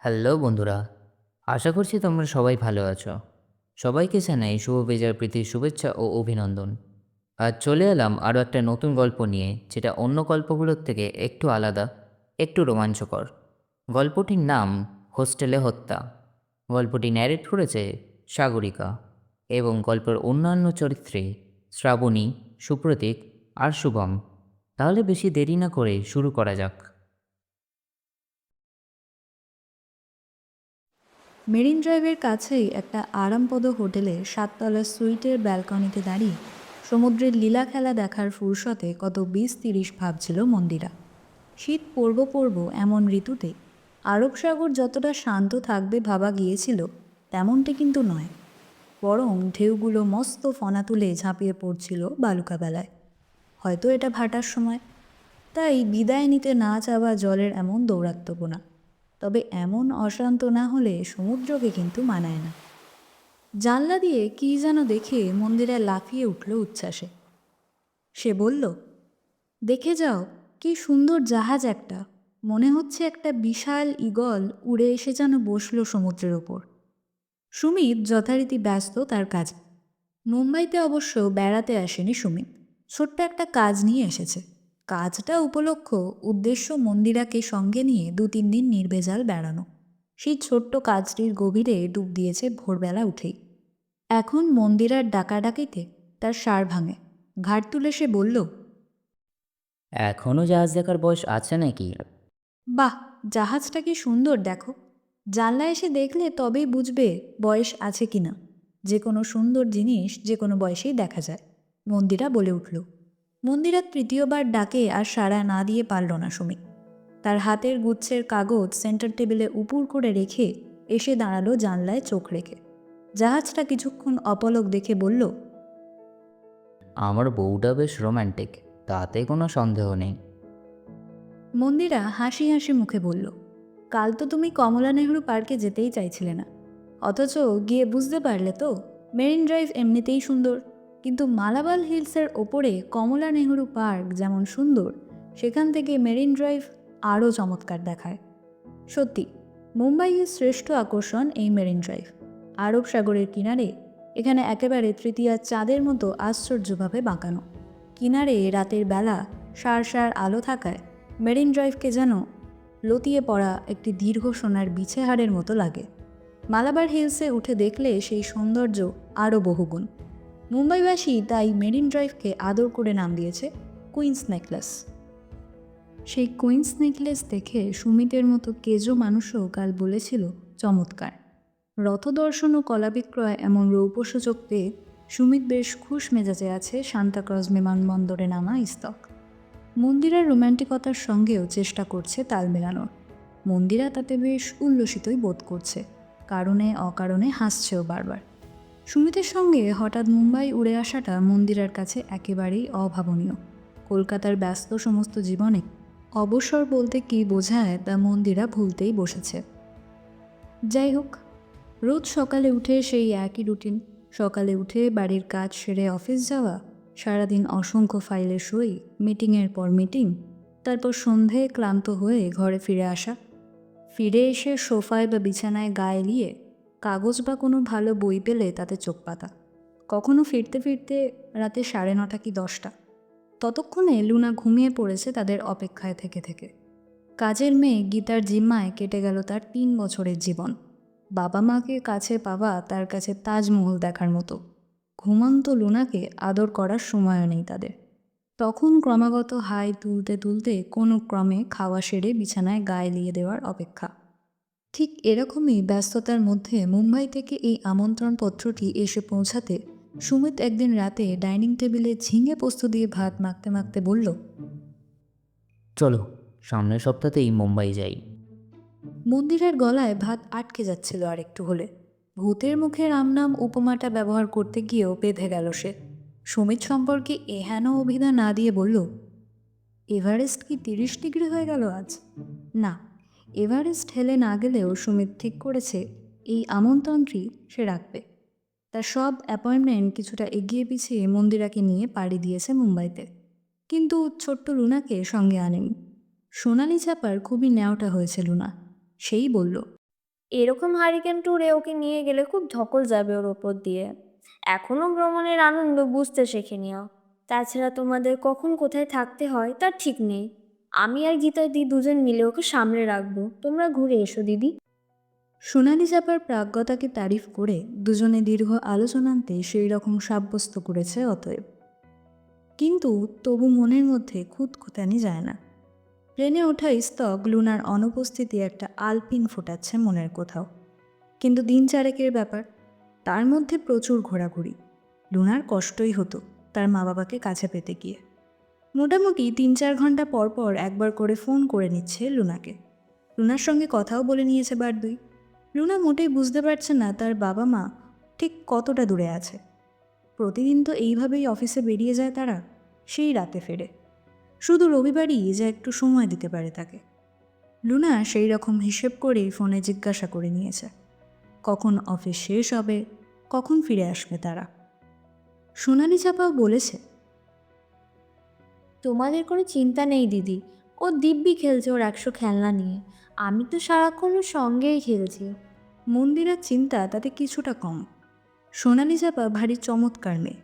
Hello বন্ধুরা, আশা করছি তোমরা সবাই ভালো আছো। সবাইকে জানাই শুভ বিজয় প্রীতির শুভেচ্ছা ও অভিনন্দন। আজ চলে এলাম আরও একটা নতুন গল্প নিয়ে, যেটা অন্য গল্পগুলোর থেকে একটু আলাদা, একটু রোমাঞ্চকর। গল্পটির নাম হোস্টেলে হত্যা। গল্পটি ন্যারেট করেছে সাগরিকা এবং গল্পের অন্যান্য চরিত্রে শ্রাবণী, সুপ্রতীক আর শুভম। তাহলে বেশি দেরি না করে শুরু করা যাক। মেরিন ড্রাইভের কাছেই একটা আরামপ্রদ হোটেলে 7 তলার সুইটের ব্যালকনিতে দাঁড়িয়ে সমুদ্রের লীলা খেলা দেখার ফুরসতে কত 20-30 ভাবছিল মন্দিরা। শীত পড়ব পড়ব এমন ঋতুতে আরব সাগর যতটা শান্ত থাকবে ভাবা গিয়েছিল, তেমনটি কিন্তু নয়। বরং ঢেউগুলো মস্ত ফনা তুলে ঝাঁপিয়ে পড়ছিল বালুকা বেলায়। হয়তো এটা ভাটার সময়, তাই বিদায় নিতে না চাওয়া জলের এমন দৌরাত্ম্যপনা। তবে এমন অশান্ত না হলে সমুদ্রকে কিন্তু মানায় না। জানলা দিয়ে কী যেন দেখে মন্দিরা লাফিয়ে উঠল উচ্ছ্বাসে। সে বলল, দেখে যাও, কি সুন্দর জাহাজ একটা। মনে হচ্ছে একটা বিশাল ঈগল উড়ে এসে যেন বসল সমুদ্রের ওপর। সুমিত যথারীতি ব্যস্ত তার কাজে। মুম্বাইতে অবশ্য বেড়াতে আসেনি সুমিত, ছোট্ট একটা কাজ নিয়ে এসেছে। কাজটা উপলক্ষ উদ্দেশ্য মন্দিরাকে সঙ্গে নিয়ে 2-3 দিন নির্ভেজাল বেড়ানো। সেই ছোট্ট কাজটির গভীরে ডুব দিয়েছে ভোরবেলা উঠেই। এখন মন্দিরার ডাকাডাকিতে তার সার ভাঙে। ঘাট তুলে সে বলল, এখনও জাহাজ দেখার বয়স আছে নাকি? বাহ, জাহাজটা কি সুন্দর দেখো। জানলা এসে দেখলে তবেই বুঝবে বয়স আছে কি না। যে কোনো সুন্দর জিনিস যে কোনো বয়সেই দেখা যায়, মন্দিরা বলে উঠল। মন্দিরা তৃতীয়বার ডাকে আর সাড়া না দিয়ে পারল না সুমি। তার হাতের গুচ্ছের কাগজ সেন্টার টেবিলে উপুর করে রেখে এসে দাঁড়ালো জানলায় চোখ রেখে। জাহাজটা কিছুক্ষণ অপলক দেখে বলল, আমার বউটা বেশ রোম্যান্টিক, তাতে কোনো সন্দেহ নেই। মন্দিরা হাসি হাসি মুখে বলল, কাল তো তুমি কমলা নেহরু পার্কে যেতেই চাইছিলে না, অথচ গিয়ে বুঝতে পারলে তো মেরিন ড্রাইভ এমনিতেই সুন্দর, কিন্তু মালাবাল হিলসের ওপরে কমলা নেহরু পার্ক যেমন সুন্দর, সেখান থেকে মেরিন ড্রাইভ আরও চমৎকার দেখায়। সত্যি, মুম্বাইয়ের শ্রেষ্ঠ আকর্ষণ এই মেরিন ড্রাইভ। আরব সাগরের কিনারে, এখানে একেবারে তৃতীয়া চাঁদের মতো আশ্চর্যভাবে বাঁকানো। কিনারে রাতের বেলা সার সার আলো থাকায় মেরিন ড্রাইভকে যেন লতিয়ে পড়া একটি দীর্ঘ সোনার বিছেহারের মতো লাগে। মালাবার হিলসে উঠে দেখলে সেই সৌন্দর্য আরও বহুগুণ। মুম্বাইবাসী তাই মেরিন ড্রাইভকে আদর করে নাম দিয়েছে কুইন্স নেকলেস। সেই কুইন্স নেকলেস দেখে সুমিতের মতো কেজো মানুষও কাল বলেছিল চমৎকার। রথদর্শন ও কলা বিক্রয় এমন রৌপসূচক পেয়ে সুমিত বেশ খুশ মেজাজে আছে সান্তাক্রজ বিমানবন্দরে নামা ইস্তক। মন্দিরার রোম্যান্টিকতার সঙ্গেও চেষ্টা করছে তাল মেলানোর। মন্দিরা তাতে বেশ উল্লসিতই বোধ করছে, কারণে অকারণে হাসছেও বারবার। সুমিতের সঙ্গে হঠাৎ মুম্বাই উড়ে আসাটা মন্দিরার কাছে একেবারেই অভাবনীয়। কলকাতার ব্যস্ত সমস্ত জীবনে অবসর বলতে কী বোঝায় তা মন্দিরা ভুলতেই বসেছে। যাই হোক, রোজ সকালে উঠে সেই একই রুটিন। সকালে উঠে বাড়ির কাজ সেরে অফিস যাওয়া, সারাদিন অসংখ্য ফাইলের সই, মিটিংয়ের পর মিটিং, তারপর সন্ধে ক্লান্ত হয়ে ঘরে ফিরে আসা। ফিরে এসে সোফায় বা বিছানায় গায়ে এলিয়ে কাগজ বা কোনো ভালো বই পেলে তাতে চোখ পাতা। কখনো ফিরতে ফিরতে রাতে 9:30 কি 10টা। ততক্ষণে লুনা ঘুমিয়ে পড়েছে তাদের অপেক্ষায় থেকে থেকে। কাজের মেয়ে গীতার জিম্মায় কেটে গেল তার 3 বছরের জীবন। বাবা মাকে কাছে পাওয়া তার কাছে তাজমহল দেখার মতো। ঘুমন্ত লুনাকে আদর করার সময়ও নেই তাদের। তখন ক্রমাগত হাই তুলতে তুলতে কোনো ক্রমে খাওয়া সেরে বিছানায় গায়ে লিয়ে দেওয়ার অপেক্ষা। ঠিক এরকমই ব্যস্ততার মধ্যে মুম্বাই থেকে এই আমন্ত্রণপত্রটি এসে পৌঁছাতে সুমিত একদিন রাতে ডাইনিং টেবিলে ঝিঙে পোস্ত দিয়ে ভাত মাখতে মাখতে বলল, চলো, সামনের সপ্তাহতেই মুম্বাই যাই। মন্দিরের গলায় ভাত আটকে যাচ্ছিল আর একটু হলে। ভূতের মুখে রাম নাম উপমাটা ব্যবহার করতে গিয়েও বেঁধে গেল সে। সুমিত সম্পর্কে এহেন অভিধা না দিয়ে বলল, এভারেস্ট কি 30 ডিগ্রি হয়ে গেল আজ? না, এভারেস্ট হেলে না গেলেও সুমিত ঠিক করেছে এই আমন্ত্রণটি সে রাখবে। তার সব অ্যাপয়েন্টমেন্ট কিছুটা এগিয়ে পিছিয়ে মন্দিরাকে নিয়ে পাড়ি দিয়েছে মুম্বাইতে। কিন্তু ছোট্ট লুনাকে সঙ্গে আনেনি। সোনালি চাপার খুবই ন্যাওটা হয়েছে লুনা। সেই বলল, এরকম হারিকেন ট্যুরে ওকে নিয়ে গেলে খুব ধকল যাবে ওর ওপর দিয়ে। এখনো ভ্রমণের আনন্দ বুঝতে শেখেনি ও। তাছাড়া তোমাদের কখন কোথায় থাকতে হয় তার ঠিক নেই। আমি আর গীতাদি দুজন মিলে ওকে সামলে রাখবো, তোমরা ঘুরে এসো দিদি। সোনালি চাপার প্রাজ্ঞতাকে তারিফ করে দুজনে দীর্ঘ আলোচনান্তে সেই রকম সাব্যস্ত করেছে অতএব। কিন্তু তবু মনের মধ্যে খুঁতখুঁতানি যায় না। প্লেনে ওঠা স্তক লুনার অনুপস্থিতি একটা আলপিন ফোটাচ্ছে মনের কোথাও। কিন্তু দিন চারেকের ব্যাপার, তার মধ্যে প্রচুর ঘোরাঘুরি। লুনার কষ্টই হতো তার মা বাবাকে কাছে পেতে গিয়ে। মোটামুটি 3-4 ঘন্টা পর পর একবার করে ফোন করে নিচ্ছে লুনাকে। লুনার সঙ্গে কথাও বলে নিয়েছে বার দুই। লুনা মোটেই বুঝতে পারছে না তার বাবা মা ঠিক কতটা দূরে আছে। প্রতিদিন তো এইভাবেই অফিসে বেরিয়ে যায় তারা, সেই রাতে ফেরে। শুধু রবিবারই যা একটু সময় দিতে পারে তাকে। লুনা সেই রকম হিসেব করেই ফোনে জিজ্ঞাসা করে নিয়েছে কখন অফিস শেষ হবে, কখন ফিরে আসবে তারা। সোনালি চাপাও বলেছে, তোমাদের কোনো চিন্তা নেই দিদি, ও দিব্যি খেলছে ওর 100 খেলনা নিয়ে। আমি তো সারাক্ষণ ওর সঙ্গেই খেলছি। মন্দিরার চিন্তা তাতে কিছুটা কম। সোনালি চাপা ভারী চমৎকার মেয়ে।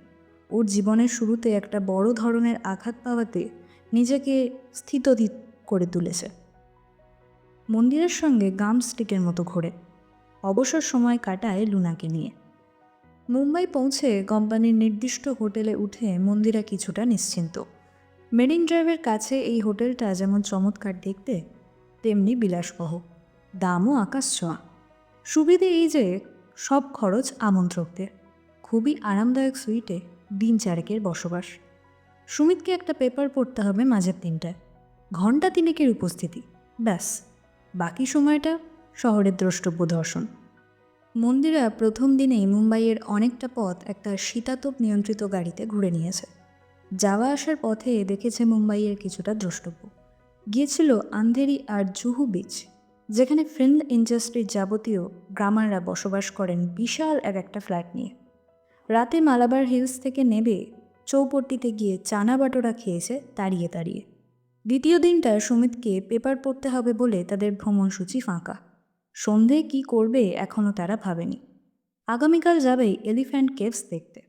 ওর জীবনের শুরুতে একটা বড় ধরনের আঘাত পাওয়াতে নিজেকে স্থিতধীর করে তুলেছে। মন্দিরের সঙ্গে গাম স্টিকের মতো ঘোরে। অবসর সময় কাটায় লুনাকে নিয়ে। মুম্বাই পৌঁছে কোম্পানির নির্দিষ্ট হোটেলে উঠে মন্দিরা কিছুটা নিশ্চিন্ত। মেরিন ড্রাইভের কাছে এই হোটেলটা যেমন চমৎকার দেখতে, তেমনি বিলাসবহ, দামও আকাশ ছোঁয়া। সুবিধে এই যে সব খরচ আমন্ত্রকদের। খুবই আরামদায়ক সুইটে দিন চারেকের বসবাস। সুমিতকে একটা পেপার পড়তে হবে মাঝের 3টায়, ঘন্টা 3-এর উপস্থিতি, ব্যাস। বাকি সময়টা শহরের দ্রষ্টব্য দর্শন। মন্দিরা প্রথম দিনেই মুম্বাইয়ের অনেকটা পথ একটা শীতাতপ নিয়ন্ত্রিত গাড়িতে ঘুরে নিয়েছে। যাওয়া আসার পথে দেখেছে মুম্বাইয়ের কিছুটা দ্রষ্টব্য। গিয়েছিল আন্ধেরি আর জুহু বিচ, যেখানে ফিল্ম ইন্ডাস্ট্রির যাবতীয় গ্রামাররা বসবাস করেন বিশাল একটা ফ্ল্যাট নিয়ে। রাতে মালাবার হিলস থেকে নেবে চৌপট্টিতে গিয়ে চানা বাটোরা খেয়েছে তাড়িয়ে তাড়িয়ে। দ্বিতীয় দিনটা সুমিতকে পেপার পড়তে হবে বলে তাদের ভ্রমণসূচি ফাঁকা। সন্ধে কি করবে এখনও তারা ভাবেনি। আগামীকাল যাবে এলিফ্যান্ট কেভস দেখতে।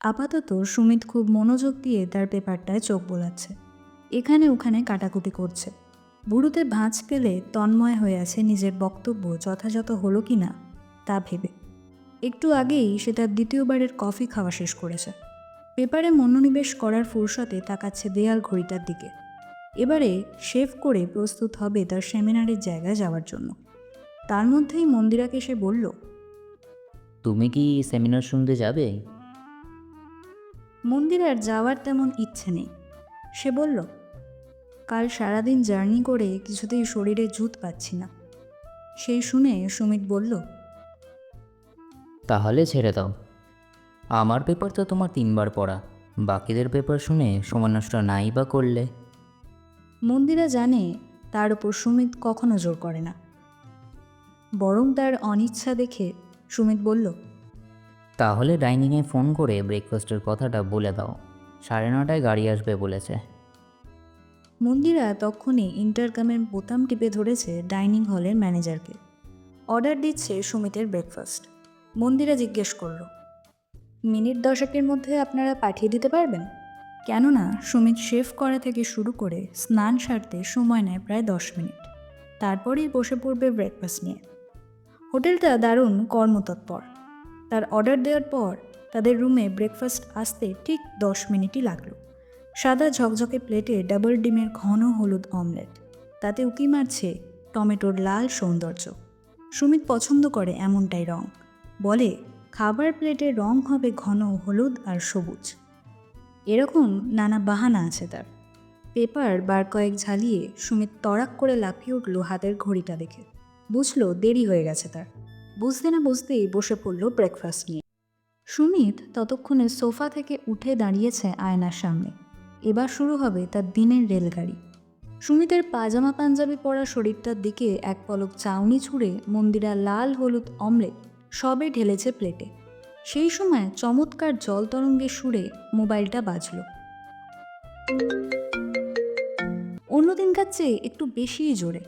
আপাতত সুমিত খুব মনোযোগ দিয়ে তার পেপারটায় চোখ বোলাচ্ছে, এখানে ওখানে কাটাকুটি করছে। বুড়োতে ভাঁজ পেলে তন্ময় হয়ে আছে নিজের বক্তব্য যথাযথ হলো কি না তা ভেবে। একটু আগেই সে তার দ্বিতীয়বারের কফি খাওয়া শেষ করেছে। পেপারে মনোনিবেশ করার ফুরসতে তাকাচ্ছে দেয়াল ঘড়িটার দিকে। এবারে শেভ করে প্রস্তুত হবে তার সেমিনারের জায়গায় যাওয়ার জন্য। তার মধ্যেই মন্দিরাকে সে বলল, তুমি কি সেমিনার শুনতে যাবে? মন্দিরার যাওয়ার তেমন ইচ্ছে নেই। সে বলল, কাল সারাদিন জার্নি করে কিছুতেই শরীরে জুত পাচ্ছি না। সেই শুনে সুমিত বলল, তাহলে ছেড়ে দাও। আমার পেপার তো তোমার 3বার পড়া, বাকিদের পেপার শুনে সময় নষ্ট নাই বা করলে। মন্দিরা জানে তার উপর সুমিত কখনো জোর করে না। বরং তার অনিচ্ছা দেখে সুমিত বলল, তাহলে ডাইনিংয়ে ফোন করে ব্রেকফাস্টের কথাটা বলে দাও, 9:30টায় গাড়ি আসবে বলেছে। মন্দিরা তখনই ইন্টারকামের বোতাম টিপে ধরেছে ডাইনিং হলের ম্যানেজারকে। অর্ডার দিচ্ছে সুমিতের ব্রেকফাস্ট। মন্দিরা জিজ্ঞেস করল, মিনিট 10-এর মধ্যে আপনারা পাঠিয়ে দিতে পারবেন? কেননা সুমিত শেভ করা থেকে শুরু করে স্নান সারতে সময় নেয় প্রায় 10 মিনিট। তারপরেই বসে পড়বে ব্রেকফাস্ট নিয়ে। হোটেলটা দারুণ কর্মতৎপর। তার অর্ডার দেওয়ার পর তাদের রুমে ব্রেকফাস্ট আসতে ঠিক 10 মিনিটই লাগলো। সাদা ঝকঝকে প্লেটে ডাবল ডিমের ঘন হলুদ অমলেট, তাতে উকি মারছে টমেটোর লাল সৌন্দর্য। সুমিত পছন্দ করে এমনটাই রং। বলে খাবার প্লেটের রং হবে ঘন হলুদ আর সবুজ। এরকম নানা বাহানা আছে তার। পেপার বার কয়েক ঝালিয়ে সুমিত তড়াক করে লাফিয়ে উঠল হাতের ঘড়িটা দেখে। বুঝলো দেরি হয়ে গেছে তার। বুঝতে না বুঝতেই বসে পড়ল ব্রেকফাস্ট নিয়ে। সুমিত ততক্ষণে সোফা থেকে উঠে দাঁড়িয়েছে আয়নার সামনে। এবার শুরু হবে তার দিনের রেলগাড়ি। সুমিতের পাজামা পাঞ্জাবি পরা শরীরটার দিকে এক পলক চাউনি ছুঁড়ে মন্দিরা লাল হলুদ অমলেট সবে ঢেলেছে প্লেটে। সেই সময় চমৎকার জল তরঙ্গের সুরে মোবাইলটা বাজল। অন্যদিনকার চেয়ে একটু বেশিই জোরে।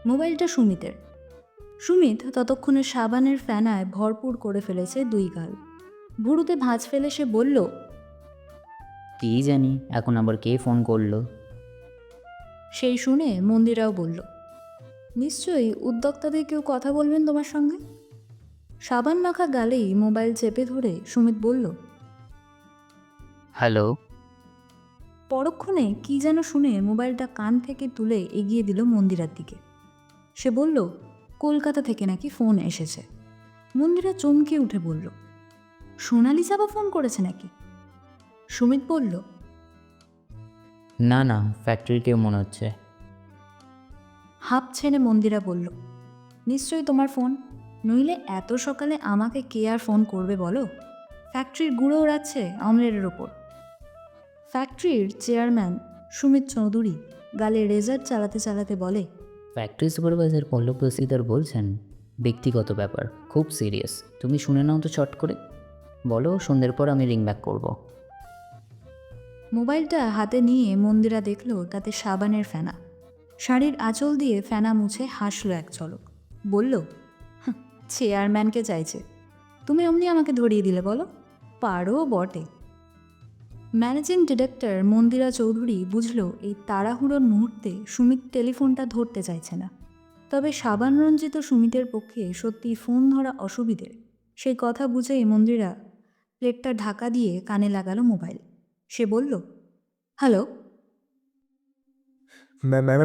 মোবাইলটা সুমিতের। সুমিত ততক্ষণে সাবানের ফেনায় ভরপুর করে ফেলেছে 2 গাল। ভুরুতে ভাঁজ ফেলে সে বলল, কী জানি এখন আবার কে ফোন করলো। সেই শুনে মন্দিরাও বলল, নিশ্চয়ই উদ্যোক্তাদের কেউ কথা বলবেন তোমার সঙ্গে। সাবান মাখা গালেই মোবাইল চেপে ধরে সুমিত বলল, হ্যালো। পরক্ষণে কি যেন শুনে মোবাইলটা কান থেকে তুলে এগিয়ে দিল মন্দিরার দিকে। সে বলল, কলকাতা থেকে নাকি ফোন এসেছে। মন্দিরা চমকে উঠে বলল, সোনালি চাবা ফোন করেছে নাকি? সুমিত বলল, না না, ফ্যাক্টরির কেউ মনে হচ্ছে। হাঁপ ছেড়ে মন্দিরা বলল, নিশ্চয়ই তোমার ফোন, নইলে এত সকালে আমাকে কে আর ফোন করবে বলো? ফ্যাক্টরির গুঁড়ো ওড়াচ্ছে অমলেটের ওপর। ফ্যাক্টরির চেয়ারম্যান সুমিত চৌধুরী গালে রেজার চালাতে চালাতে বলে, ফ্যাক্টরি সুপারভাইজার পল্লব দস্তিদার বলছেন, ব্যক্তিগত ব্যাপার, খুব সিরিয়াস। তুমি শুনে নাও তো চট করে। বলো, সন্ধ্যের পর আমি রিং ব্যাক করব। মোবাইলটা হাতে নিয়ে মন্দিরা দেখল তাতে সাবানের ফেনা। শাড়ির আঁচল দিয়ে ফেনা মুছে হাসল এক ঝলক, বলল, "হাহ, চেয়ারম্যানকে চাইছে, তুমি অমনি আমাকে ধরিয়ে দিলে বলো, পারো বটে।" ম্যানেজিং ডিরেক্টর মন্দিরা চৌধুরী বুঝল এই তাড়াহুড়োর মুহূর্তে সুমিত টেলিফোনটা ধরতে চাইছে না। তবে সাবানরঞ্জিত সুমিতের পক্ষে সত্যি ফোন ধরা অসুবিধে, সেই কথা বুঝেই মন্দিরা প্লেটটা ঢাকা দিয়ে কানে লাগালো মোবাইল। সে বলল, হ্যালো।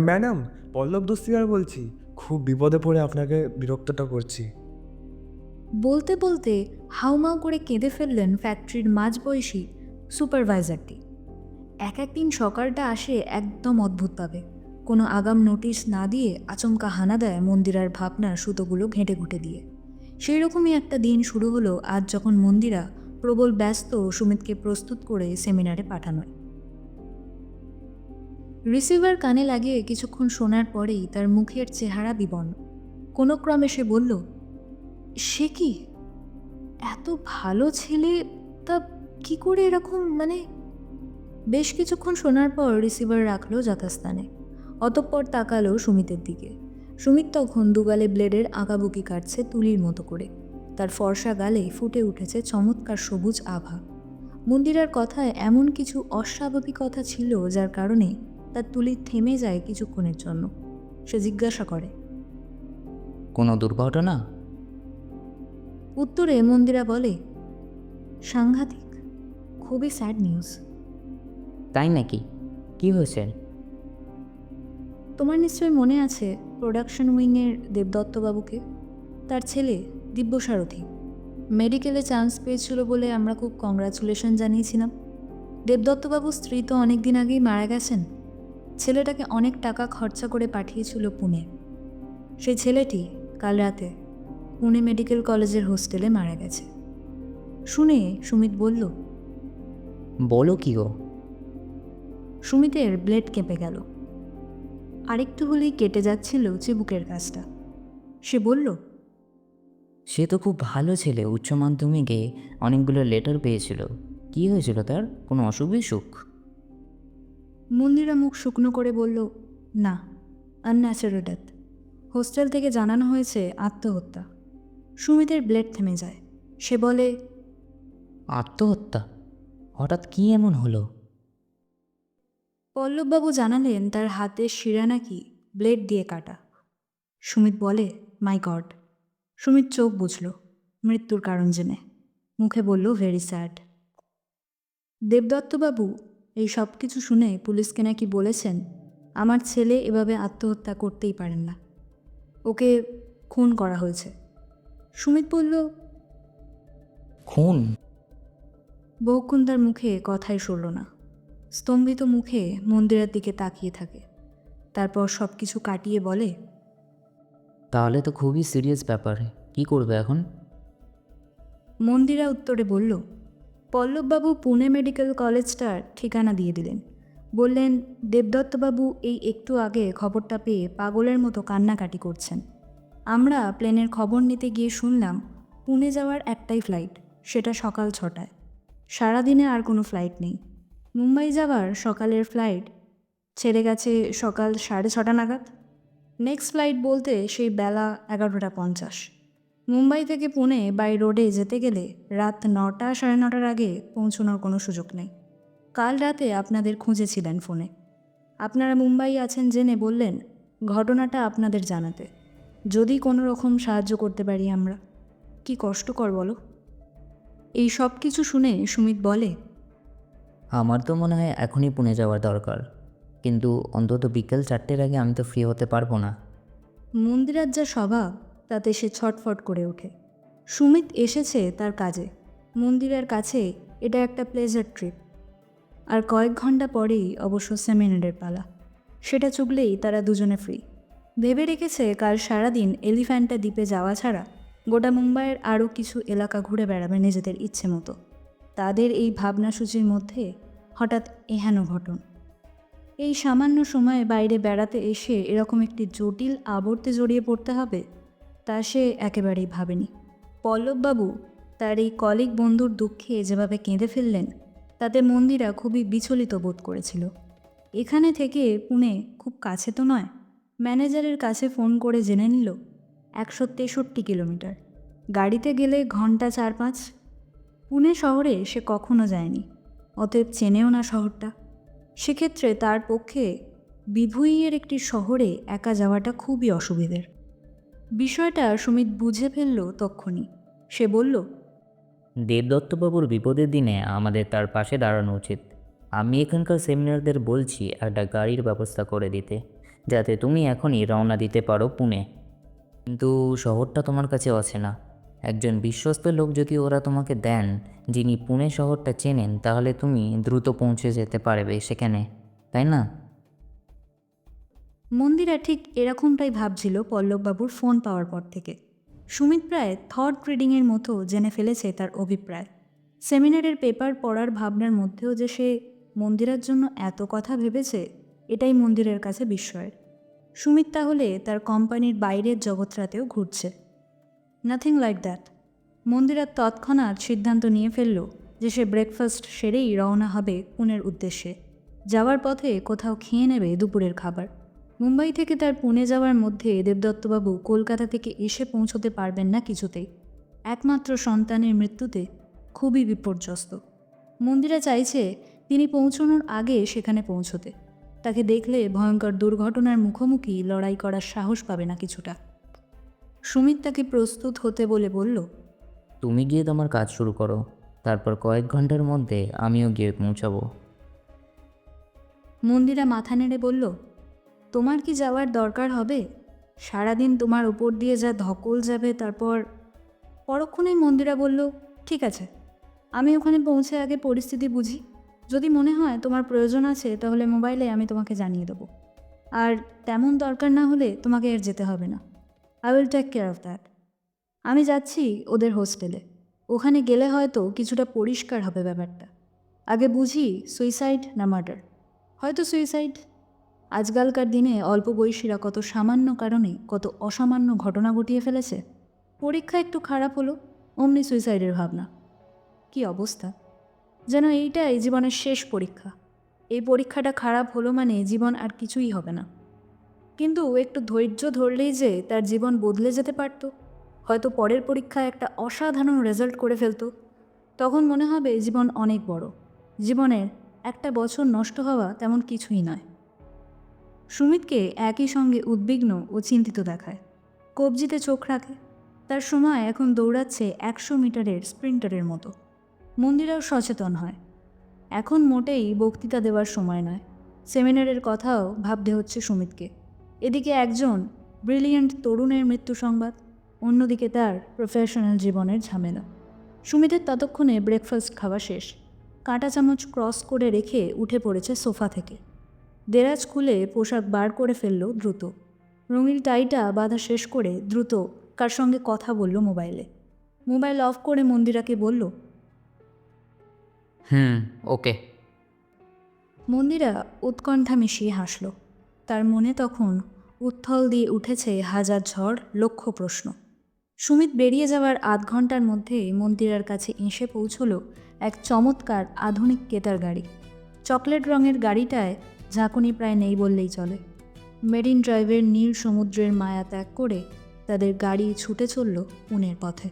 ম্যাডাম, পল্লব দস্তিদার বলছি। খুব বিপদে পড়ে আপনাকে বিরক্তটা করছি। বলতে বলতে হাউমাউ করে কেঁদে ফেললেন ফ্যাক্টরির মাঝবয়সী সুপারভাইজারটি। একদিন সকালটা আসে একদম অদ্ভুতভাবে, কোনো আগাম নোটিশ না দিয়ে আচমকা হানা দেয় মন্দিরার ভাবনার সুতোগুলো ঘেঁটে ঘুঁটে দিয়ে। সেই রকমই একটা দিন শুরু হলো আজ, যখন মন্দিরা প্রবল ব্যস্ত সুমিতকে প্রস্তুত করে সেমিনারে পাঠানোয়। রিসিভার কানে লাগিয়ে কিছুক্ষণ শোনার পরেই তার মুখের চেহারা বিবর্ণ। কোনো ক্রমে সে বলল, সে কি এত ভালো ছেলে, তা কি করে এরকম, মানে? বেশ কিছুক্ষণ শোনার পর রিসিভার রাখলো যথাস্থানে। অতঃপর তাকালো সুমিতের দিকে। সুমিত তখন দুগালে ব্লেডের আঁকাবুকি কাটছে তুলির মতো করে। তার ফর্সা গালে ফুটে উঠেছে চমৎকার সবুজ আভা। মন্দিরার কথায় এমন কিছু অস্বাভাবিকতা ছিল যার কারণে তার তুলি থেমে যায় কিছুক্ষণের জন্য। সে জিজ্ঞাসা করে, কোনো দুর্ঘটনা? উত্তরে মন্দিরা বলে, সাংঘাতিক, খুবই স্যাড নিউজ। তাই নাকি? কি হয়েছে? তোমার নিশ্চয়ই মনে আছে প্রোডাকশন উইংয়ের দেবদত্তবাবুকে, তার ছেলে দিব্যসারথী মেডিকেলে চান্স পেয়েছিল বলে আমরা খুব কংগ্রাচুলেশন জানিয়েছিলাম। দেবদত্তবাবুর স্ত্রী তো অনেক দিন আগেই মারা গেছেন। ছেলেটাকে অনেক টাকা খরচা করে পাঠিয়েছিল পুনে। সেই ছেলেটি কাল রাতে পুনে মেডিকেল কলেজের হোস্টেলে মারা গেছে। শুনে সুমিত বলল, বলো কি গো? সুমিতের ব্লেড কেঁপে গেল। আরেকটু হলেই কেটে যাচ্ছিল চিবুকের কাজটা। সে বলল, সে তো খুব ভালো ছেলে, উচ্চ মাধ্যমিকে অনেকগুলো লেটার পেয়েছিল। কি হয়েছিল তার? কোনো অসুখ বিসুখ? মন্দিরা মুখ শুকনো করে বলল, না, আনন্যাচারাল ডেথ। হোস্টেল থেকে জানানো হয়েছে আত্মহত্যা। সুমিতের ব্লেড থেমে যায়। সে বলে, আত্মহত্যা? হঠাৎ কি এমন হলো? পল্লববাবু জানালেন তার হাতের শিরা নাকি ব্লেড দিয়ে কাটা। সুমিত বলে, মাই গড। সুমিত চোখ বুঝল মৃত্যুর কারণ জেনে। মুখে বলল, ভেরি স্যাড। দেবদত্তবাবু এই সব কিছু শুনে পুলিশকে নাকি বলেছেন, আমার ছেলে এভাবে আত্মহত্যা করতেই পারেন না, ওকে খুন করা হয়েছে। সুমিত বলল, খুন? বহুক্ষণ তার মুখে কথাই সরল না। স্তম্ভিত মুখে মন্দিরের দিকে তাকিয়ে থাকে। তারপর সব কিছু কাটিয়ে বলে, তাহলে তো খুবই সিরিয়াস ব্যাপার। কি করবে এখন? মন্দিরা উত্তরে বলল, পল্লববাবু পুনে মেডিকেল কলেজটার ঠিকানা দিয়ে দিলেন। বললেন, দেবদত্তবাবু এই একটু আগে খবরটা পেয়ে পাগলের মতো কান্নাকাটি করছেন। আমরা প্লেনের খবর নিতে গিয়ে শুনলাম পুনে যাওয়ার একটাই ফ্লাইট, সেটা সকাল 6টায়। সারাদিনে আর কোনো ফ্লাইট নেই। মুম্বাই যাওয়ার সকালের ফ্লাইট ছেড়ে গেছে সকাল 6:30 নাগাদ। নেক্সট ফ্লাইট বলতে সেই বেলা 11:50। মুম্বাই থেকে পুনে বাই রোডে যেতে গেলে রাত 9টা 9:30 আগে পৌঁছানোর কোনো সুযোগ নেই। কাল রাতে আপনাদের খুঁজেছিলেন ফোনে। আপনারা মুম্বাই আছেন জেনে বললেন ঘটনাটা আপনাদের জানাতে, যদি কোনো রকম সাহায্য করতে পারি আমরা। কি কষ্টকর বলো। এই সব কিছু শুনে সুমিত বলে, আমার তো মনে হয় এখনই পুনে যাওয়ার দরকার, কিন্তু অন্তত বিকেল 4টের আগে আমি তো ফ্রি হতে পারবো না। মন্দিরার যা স্বভাব তাতে সে ছটফট করে ওঠে। সুমিত এসেছে তার কাজে, মন্দিরের কাছে এটা একটা প্লেজার ট্রিপ। আর কয়েক ঘন্টা পরেই অবশ্য সেমিনারের পালা। সেটা চুকলেই তারা দুজনে ফ্রি। ভেবে রেখেছে কাল সারাদিন এলিফ্যান্টা দ্বীপে যাওয়া ছাড়া গোটা মুম্বাইয়ের আরও কিছু এলাকা ঘুরে বেড়াবে নিজেদের ইচ্ছে মতো। তাদের এই ভাবনাসূচির মধ্যে হঠাৎ এহেন ঘটন। এই সামান্য সময়ে বাইরে বেড়াতে এসে এরকম একটি জটিল আবর্তে জড়িয়ে পড়তে হবে তা সে একেবারেই ভাবেনি। পল্লববাবু তার এই কলিগ বন্ধুর দুঃখে যেভাবে কেঁদে ফেললেন তাতে মন্দিরা খুবই বিচলিত বোধ করেছিল। এখানে থেকে পুনে খুব কাছে তো নয়। ম্যানেজারের কাছে ফোন করে জেনে নিল 163 কিলোমিটার, গাড়িতে গেলে ঘন্টা 4-5। পুনে শহরে সে কখনো যায়নি, অতএব চেনেও না শহরটা। সেক্ষেত্রে তার পক্ষে বিভুইয়ের একটি শহরে একা যাওয়াটা খুবই অসুবিধের। বিষয়টা সুমিত বুঝে ফেলল তক্ষুনি। সে বলল, দেবদত্তবাবুর বিপদের দিনে আমাদের তার পাশে দাঁড়ানো উচিত। আমি এখানকার সেমিনারদের বলছি একটা গাড়ির ব্যবস্থা করে দিতে, যাতে তুমি এখনই রওনা দিতে পারো পুনে। কিন্তু শহরটা তোমার কাছে অচেনা। একজন বিশ্বস্ত লোক যদি ওরা তোমাকে দেন, যিনি পুনে শহরটা চেনেন, তাহলে তুমি দ্রুত পৌঁছে যেতে পারবে সেখানে, তাই না? মন্দিরা ঠিক এরকমটাই ভাবছিল পল্লববাবুর ফোন পাওয়ার পর থেকে। সুমিত প্রায় থট রিডিংয়ের মতো জেনে ফেলেছে তার অভিপ্রায়। সেমিনারের পেপার পড়ার ভাবনার মধ্যেও যে সে মন্দিরার জন্য এত কথা ভেবেছে, এটাই মন্দিরের কাছে বিস্ময়ের। সুমিত তাহলে তার কোম্পানির বাইরের জগৎটাতেও ঘুরছে। Nothing like that. মন্দিরা তৎক্ষণাৎ সিদ্ধান্ত নিয়ে ফেলল যে সে ব্রেকফাস্ট সেরেই রওনা হবে পুনের উদ্দেশ্যে। যাওয়ার পথে কোথাও খেয়ে নেবে দুপুরের খাবার। মুম্বাই থেকে তার পুনে যাওয়ার মধ্যে দেবদত্তবাবু কলকাতা থেকে এসে পৌঁছতে পারবেন না কিছুতেই। একমাত্র সন্তানের মৃত্যুতে খুবই বিপর্যস্ত। মন্দিরা চাইছে তিনি পৌঁছানোর আগে সেখানে পৌঁছতে। তাকে দেখলে ভয়ঙ্কর দুর্ঘটনার মুখোমুখি লড়াই করার সাহস পাবে না কিছুটা। সুমিত তাকে প্রস্তুত হতে বলে বলল, তুমি গিয়ে তোমার কাজ শুরু করো, তারপর কয়েক ঘন্টার মধ্যে আমিও গিয়ে পৌঁছাবো। মন্দিরা মাথা নেড়ে বলল, তোমার কি যাওয়ার দরকার হবে? সারাদিন তোমার উপর দিয়ে যা ধকল যাবে। তারপর পরক্ষণেই মন্দিরা বলল, ঠিক আছে, আমি ওখানে পৌঁছে আগে পরিস্থিতি বুঝি। যদি মনে হয় তোমার প্রয়োজন আছে তাহলে মোবাইলে আমি তোমাকে জানিয়ে দেবো। আর তেমন দরকার না হলে তোমাকে এর যেতে হবে না। I will take care of that. আমি যাচ্ছি ওদের হোস্টেলে। ওখানে গেলে হয়তো কিছুটা পরিষ্কার হবে ব্যাপারটা। আগে বুঝি সুইসাইড না মার্ডার। হয়তো সুইসাইড। আজকালকার দিনে অল্প বয়সীরা কত সামান্য কারণে কত অসামান্য ঘটনা ঘটিয়ে ফেলেছে। পরীক্ষা একটু খারাপ হলো, অমনি সুইসাইডের ভাবনা। কি অবস্থা! যেন এইটাই জীবনের শেষ পরীক্ষা। এই পরীক্ষাটা খারাপ হলো মানে জীবন আর কিছুই হবে না। কিন্তু একটু ধৈর্য ধরলেই যে তার জীবন বদলে যেতে পারত। হয়তো পরের পরীক্ষায় একটা অসাধারণ রেজাল্ট করে ফেলতো। তখন মনে হবে জীবন অনেক বড়। জীবনের একটা বছর নষ্ট হওয়া তেমন কিছুই নয়। সুমিতকে একই সঙ্গে উদ্বিগ্ন ও চিন্তিত দেখায়। কবজিতে চোখ রাখে। তার সময় এখন দৌড়াচ্ছে 100 মিটারের স্প্রিন্টারের মতো। মন্দিরাও সচেতন হয়। এখন মোটেই বক্তৃতা দেওয়ার সময় নয়। সেমিনারের কথাও ভাবতে হচ্ছে সুমিতকে। এদিকে একজন ব্রিলিয়েন্ট তরুণের মৃত্যু সংবাদ, অন্যদিকে তার প্রফেশনাল জীবনের ঝামেলা। সুমিতের ততক্ষণে ব্রেকফাস্ট খাওয়া শেষ। কাঁটা চামচ ক্রস করে রেখে উঠে পড়েছে সোফা থেকে। দেরাজ খুলে পোশাক বার করে ফেলল দ্রুত। রঙিন টাইটা বাঁধা শেষ করে দ্রুত কার সঙ্গে কথা বলল মোবাইলে। মোবাইল অফ করে মন্দিরাকে বলল, ওকে। মন্দিরা উৎকণ্ঠা মিশিয়ে হাসল। তার মনে তখন উত্থল দিয়ে উঠেছে হাজার ঝড়, লক্ষ প্রশ্ন। সুমিত বেরিয়ে যাওয়ার আধ ঘন্টার মধ্যে মন্দিরার কাছে এসে পৌঁছল এক চমৎকার আধুনিক কেতার গাড়ি। চকলেট রঙের গাড়িটায় ঝাঁকুনি প্রায় নেই বললেই চলে। মেরিন ড্রাইভের নীল সমুদ্রের মায়া ত্যাগ করে তাদের গাড়ি ছুটে চলল পুনের পথে।